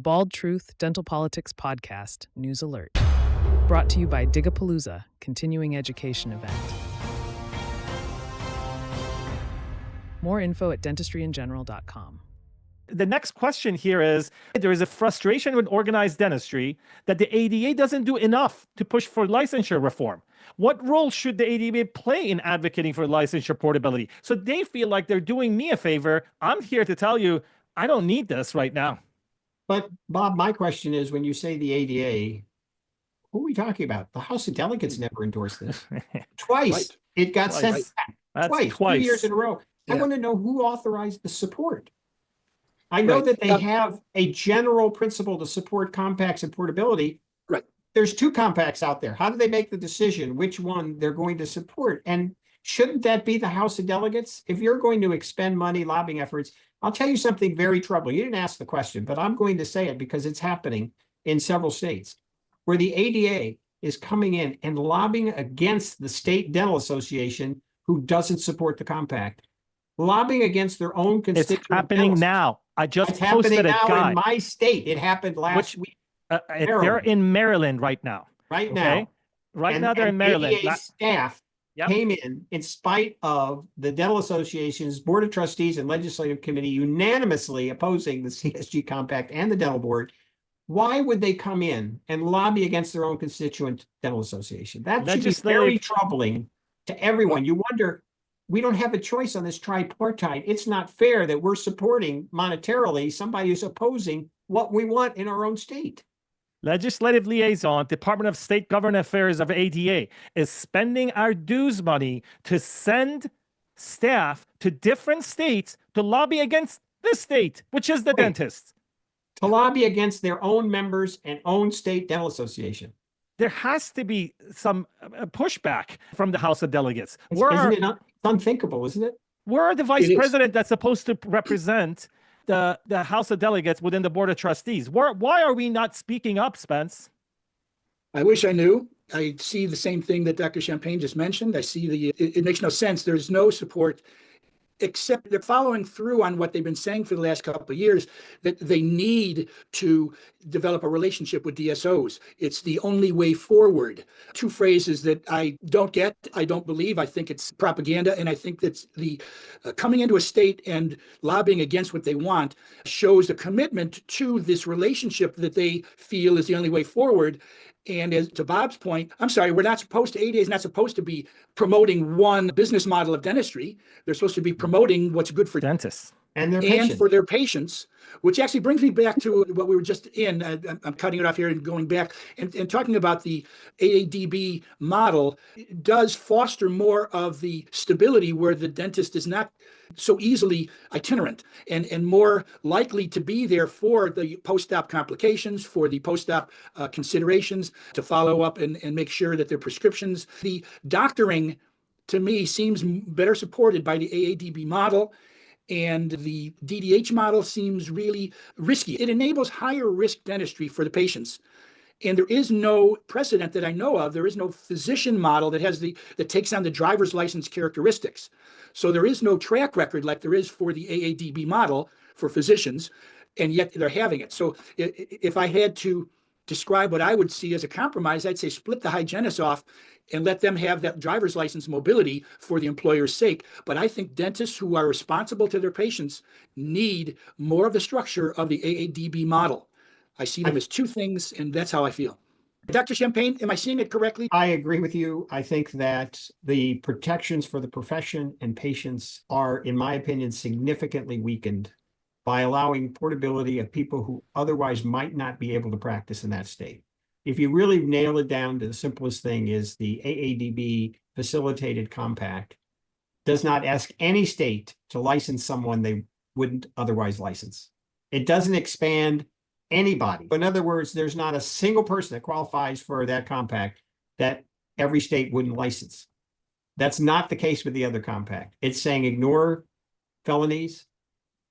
Bald Truth Dental Politics Podcast News Alert. Brought to you by Digapalooza, continuing education event. More info at dentistryingeneral.com. The next question here is, there is a frustration with organized dentistry that the ADA doesn't do enough to push for licensure reform. What role should the ADA play in advocating for licensure portability? So they feel like they're doing me a favor. I'm here to tell you, I don't need this right now. But Bob, my question is, when you say the ADA, who are we talking about? The House of Delegates never endorsed this. Twice. Right. It got Twice. sent back. That's Twice. 2 years in a row. Yeah. I want to know who authorized the support. I know Right. that they have a general principle to support compacts and portability. Right. There's two compacts out there. How do they make the decision which one they're going to support? And shouldn't that be the House of Delegates? If you're going to expend money, lobbying efforts, I'll tell you something very troubling. You didn't ask the question, but I'm going to say it because it's happening in several states where the ADA is coming in and lobbying against the state dental association who doesn't support the compact, lobbying against their own constituent. It's happening dentists. now. I just It's happening posted a now guide. in my state. It happened last week. They're in Maryland right now. Right Okay? now. Right And- now they're in and Maryland. ADA staff Yep. came in spite of the Dental Association's Board of Trustees and Legislative Committee unanimously opposing the CSG Compact and the Dental Board. Why would they come in and lobby against their own constituent dental association? That should be very troubling to everyone. You wonder, we don't have a choice on this tripartite. It's not fair that we're supporting monetarily somebody who's opposing what we want in our own state. Legislative Liaison, Department of State Government Affairs of ADA, is spending our dues money to send staff to different states to lobby against this state, which is the dentists. To lobby against their own members and own state dental association. There has to be some pushback from the House of Delegates. Isn't it unthinkable, isn't it? Where are the vice It is. president that's supposed to represent the House of Delegates within the Board of Trustees? Why are we not speaking up, Spence? I wish I knew. I see the same thing that Dr. Champagne just mentioned. I see it makes no sense. There's no support, except they're following through on what they've been saying for the last couple of years, that they need to develop a relationship with DSOs. It's the only way forward. Two phrases that I don't get, I don't believe. I think it's propaganda. And I think that's the coming into a state and lobbying against what they want shows a commitment to this relationship that they feel is the only way forward. And as to Bob's point, I'm sorry, ADA is not supposed to be promoting one business model of dentistry. They're supposed to be promoting what's good for Dentists. And their and patients. for their patients, which actually brings me back to what we were just in. I'm cutting it off here and going back and talking about the AADB model. It does foster more of the stability where the dentist is not so easily itinerant and more likely to be there for the post-op complications, for the post-op considerations, to follow up and make sure that their prescriptions, the doctoring, to me, seems better supported by the AADB model. And the DDH model seems really risky. It enables higher risk dentistry for the patients. And there is no precedent that I know of. There is no physician model that takes on the driver's license characteristics. So there is no track record like there is for the AADB model for physicians, and yet they're having it. So if I had to describe what I would see as a compromise, I'd say split the hygienists off and let them have that driver's license mobility for the employer's sake. But I think dentists who are responsible to their patients need more of the structure of the AADB model. I see them as two things, and that's how I feel. Dr. Champagne, am I seeing it correctly? I agree with you. I think that the protections for the profession and patients are, in my opinion, significantly weakened by allowing portability of people who otherwise might not be able to practice in that state. If you really nail it down to the simplest thing is the AADB facilitated compact does not ask any state to license someone they wouldn't otherwise license. It doesn't expand anybody. In other words, there's not a single person that qualifies for that compact that every state wouldn't license. That's not the case with the other compact. It's saying ignore felonies,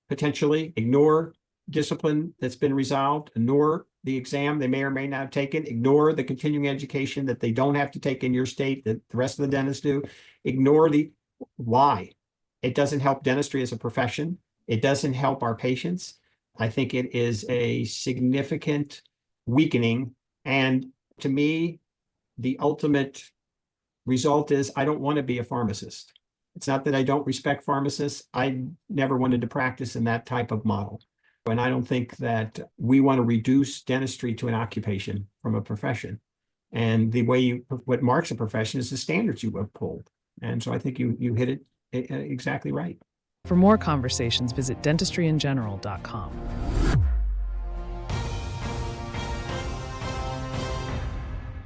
potentially ignore discipline that's been resolved, ignore the exam they may or may not have taken, ignore the continuing education that they don't have to take in your state that the rest of the dentists do, ignore why. It doesn't help dentistry as a profession. It doesn't help our patients. I think it is a significant weakening. And to me, the ultimate result is I don't want to be a pharmacist. It's not that I don't respect pharmacists. I never wanted to practice in that type of model. And I don't think that we want to reduce dentistry to an occupation from a profession. And the way what marks a profession is the standards you have pulled. And so I think you hit it exactly right. For more conversations, visit dentistryingeneral.com.